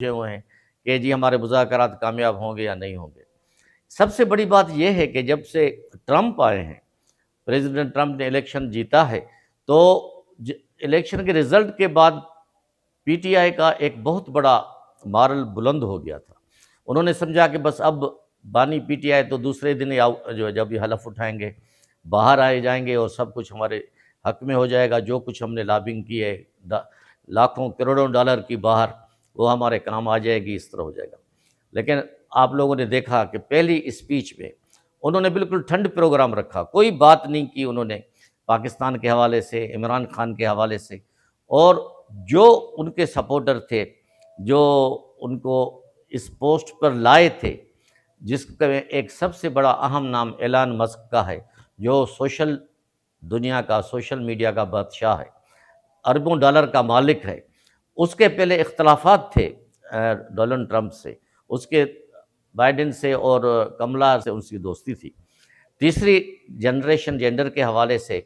ہوئے ہیں کہ جی ہمارے مذاکرات کامیاب ہوں گے یا نہیں ہوں گے۔ سب سے بڑی بات یہ ہے کہ جب سے ٹرمپ آئے ہیں، پریزیڈنٹ ٹرمپ نے الیکشن جیتا ہے، تو الیکشن کے رزلٹ کے بعد پی ٹی آئی کا ایک بہت بڑا مارل بلند ہو گیا تھا۔ انہوں نے سمجھا کہ بس اب بانی پی ٹی آئی تو دوسرے دن جو جب یہ حلف اٹھائیں گے باہر آئے جائیں گے اور سب کچھ ہمارے حق میں ہو جائے گا، جو کچھ ہم نے لابنگ کی ہے لاکھوں کروڑوں ڈالر کی باہر، وہ ہمارے کام آ جائے گی، اس طرح ہو جائے گا۔ لیکن آپ لوگوں نے دیکھا کہ پہلی اسپیچ میں انہوں نے بالکل ٹھنڈ پروگرام رکھا، کوئی بات نہیں کی انہوں نے پاکستان کے حوالے سے، عمران خان کے حوالے سے، اور جو ان کے سپورٹر تھے، جو ان کو اس پوسٹ پر لائے تھے، جس کا ایک سب سے بڑا اہم نام ایلان مسک کا ہے، جو سوشل دنیا کا، سوشل میڈیا کا بادشاہ ہے، اربوں ڈالر کا مالک ہے، اس کے پہلے اختلافات تھے ڈونلڈ ٹرمپ سے، اس کے بائیڈن سے اور کملا سے ان کی دوستی تھی۔ تیسری جنریشن جینڈر کے حوالے سے